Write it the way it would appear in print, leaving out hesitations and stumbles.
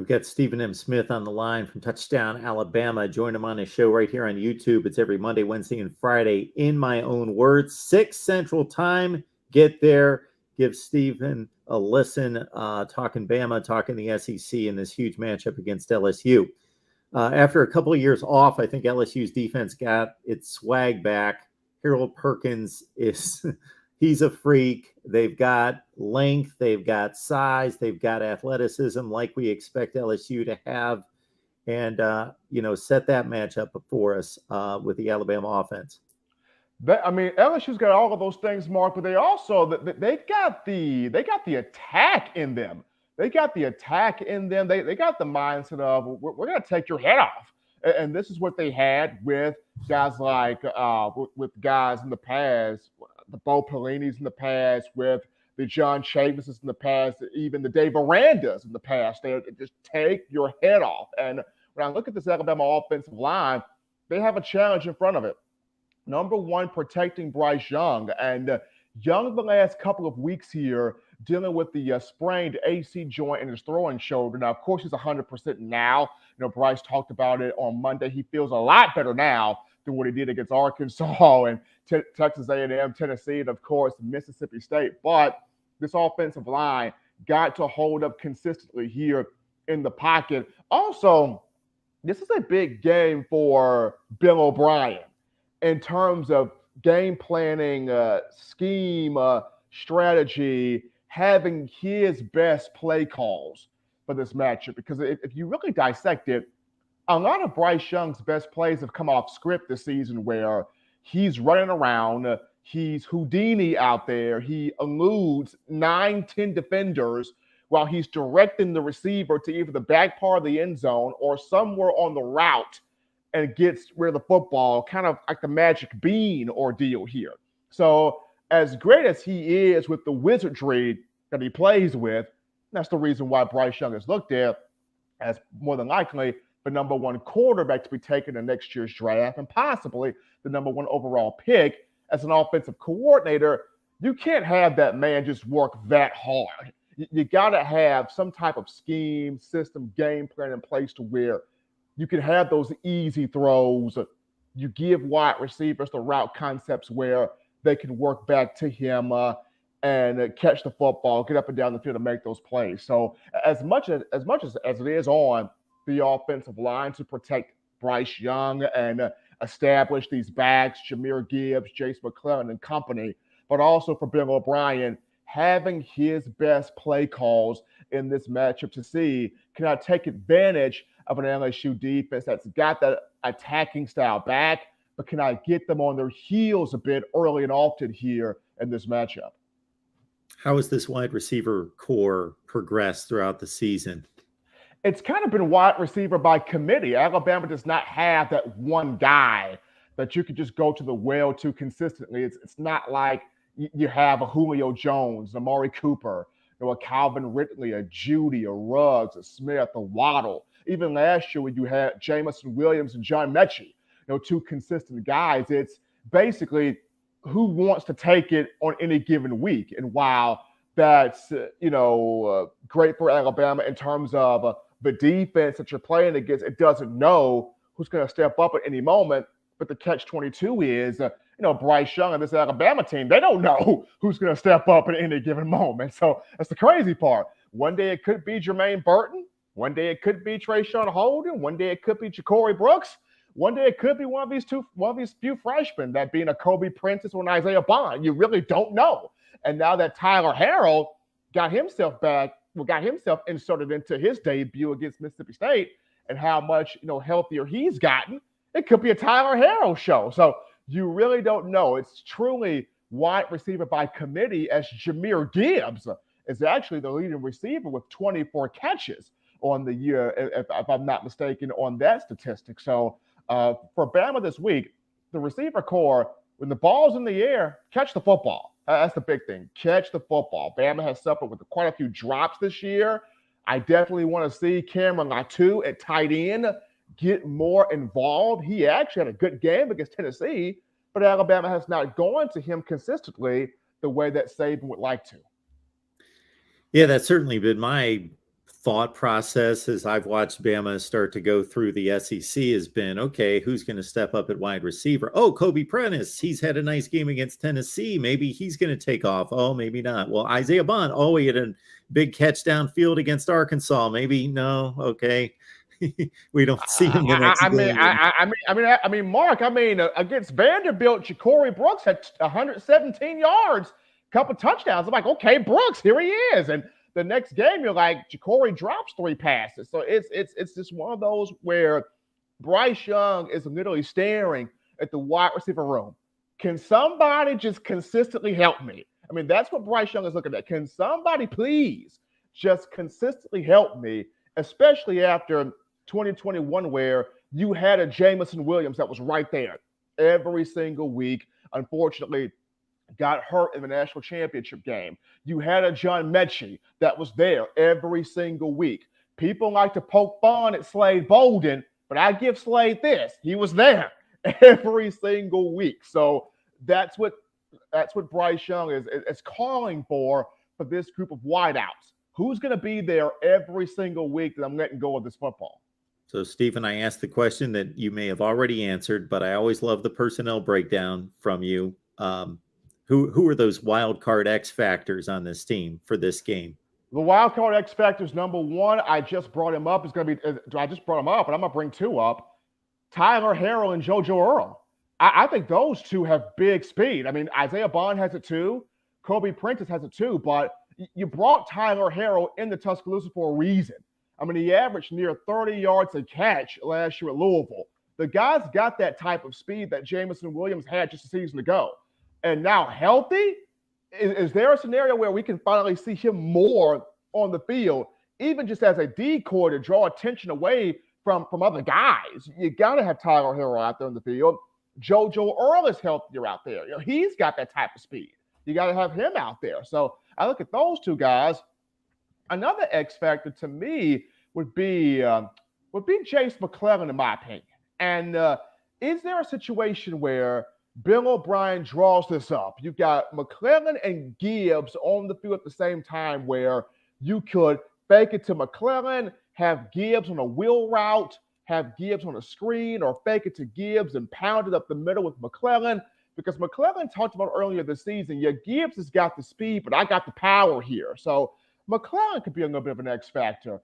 got Stephen M. Smith on the line from Touchdown, Alabama. Join him on his show right here on YouTube. It's every Monday, Wednesday, and Friday. In my own words, 6 Central Time. Get there. Give Stephen a listen. Talking Bama, talking the SEC in this huge matchup against LSU. After a couple of years off, I think LSU's defense got its swag back. Harold Perkins is he's a freak. They've got length, they've got size, they've got athleticism like we expect LSU to have, and set that matchup for us with the Alabama offense. LSU's got all of those things, Mark, but they also they got the attack in them. They got the attack in them. They got the mindset of we're going to take your head off, and this is what they had with guys like with guys in the past, the Bo Pelini's in the past, with the John Chavises in the past, even the Dave Arandas in the past. They just take your head off. And when I look at this Alabama offensive line, they have a challenge in front of it. Number one, protecting Bryce Young. And Young, the last couple of weeks here, dealing with the sprained AC joint in his throwing shoulder. Now, of course, he's 100% now. Bryce talked about it on Monday. He feels a lot better now than what he did against Arkansas and Texas A&M, Tennessee, and, of course, Mississippi State. But this offensive line got to hold up consistently here in the pocket. Also, this is a big game for Bill O'Brien in terms of game planning, scheme, strategy, having his best play calls for this matchup. Because if you really dissect it, a lot of Bryce Young's best plays have come off script this season where he's running around, he's Houdini out there, he eludes 9-10 defenders while he's directing the receiver to either the back part of the end zone or somewhere on the route and gets rid of the football, kind of like the magic bean ordeal here. So as great as he is with the wizardry that he plays with, that's the reason why Bryce Young is looked at as more than likely the number one quarterback to be taken in next year's draft and possibly the number one overall pick. As an offensive coordinator, you can't have that man just work that hard. You got to have some type of scheme, system, game plan in place to where you can have those easy throws. You give wide receivers the route concepts where they can work back to him and catch the football, get up and down the field and make those plays. So as much as it is on the offensive line to protect Bryce Young and establish these backs, Jahmyr Gibbs, Jace McClellan and company, but also for Bill O'Brien, having his best play calls in this matchup to see, can I take advantage of an LSU defense that's got that attacking style back, but can I get them on their heels a bit early and often here in this matchup? How has this wide receiver core progressed throughout the season? It's kind of been wide receiver by committee. Alabama does not have that one guy that you could just go to the well to consistently. It's not like you have a Julio Jones, a Amari Cooper, a Calvin Ridley, a Judy, a Ruggs, a Smith, a Waddle. Even last year when you had Jamison Williams and John Mechie, two consistent guys, it's basically who wants to take it on any given week. And while that's, great for Alabama in terms of the defense that you're playing against, it doesn't know who's going to step up at any moment. But the catch-22 is, Bryce Young and this Alabama team, they don't know who's going to step up at any given moment. So that's the crazy part. One day it could be Jermaine Burton. One day it could be Trayshawn Holden. One day it could be Ja'Cory Brooks. One day it could be one of these few freshmen, that being a Kobe Prentice or an Isaiah Bond. You really don't know. And now that Tyler Harrell got himself inserted into his debut against Mississippi State and how much, healthier he's gotten, it could be a Tyler Harrell show. So you really don't know. It's truly wide receiver by committee, as Jahmyr Gibbs is actually the leading receiver with 24 catches on the year, if I'm not mistaken, on that statistic. So for Bama this week, the receiver core, when the ball's in the air, catch the football. That's the big thing. Catch the football. Bama has suffered with quite a few drops this year. I definitely want to see Cameron Latu at tight end get more involved. He actually had a good game against Tennessee, but Alabama has not gone to him consistently the way that Saban would like to. Yeah, that's certainly been my thought process as I've watched Bama start to go through the SEC has been, okay, who's going to step up at wide receiver? Oh, Kobe Prentice, he's had a nice game against Tennessee. Maybe he's going to take off. Oh, maybe not. Well, Isaiah Bond, oh, he had a big catch downfield against Arkansas. Maybe no. Okay. We don't see him the next game. I mean, Mark. I mean, against Vanderbilt, Ja'Cory Brooks had 117 yards, couple touchdowns. I'm like, okay, Brooks, here he is. And the next game, you're like, Ja'Cory drops 3 passes. So it's just one of those where Bryce Young is literally staring at the wide receiver room. Can somebody just consistently help me? I mean, that's what Bryce Young is looking at. Can somebody please just consistently help me, especially after 2021, where you had a Jamison Williams that was right there every single week. Unfortunately, got hurt in the national championship game. You had a John Mechie that was there every single week. People like to poke fun at Slade Bolden, but I give Slade this. He was there every single week. So that's what Bryce Young is calling for this group of wideouts. Who's going to be there every single week that I'm letting go of this football? So, Stephen, I asked the question that you may have already answered, but I always love the personnel breakdown from you. Who are those wild card X factors on this team for this game? The wild card X factors, number one, I just brought him up. Is going to be I just brought him up, and I'm going to bring 2 up. Tyler Harrell and JoJo Earl. I think those 2 have big speed. I mean, Isaiah Bond has it too. Kobe Prentice has it too. But you brought Tyler Harrell into Tuscaloosa for a reason. I mean, he averaged near 30 yards a catch last year at Louisville. The guy's got that type of speed that Jamison Williams had just a season ago. And now healthy, is there a scenario where we can finally see him more on the field, even just as a decoy to draw attention away from other guys? You got to have Tyler Harrell out there in the field. JoJo Earl is healthier out there. You know, he's got that type of speed. You got to have him out there. So I look at those 2 guys. Another X factor to me would be Jace McClellan, in my opinion. And is there a situation where Bill O'Brien draws this up? You've got McClellan and Gibbs on the field at the same time, where you could fake it to McClellan, have Gibbs on a wheel route, have Gibbs on a screen, or fake it to Gibbs and pound it up the middle with McClellan. Because McClellan talked about earlier this season, yeah, Gibbs has got the speed, but I got the power here. So McClellan could be a little bit of an X factor.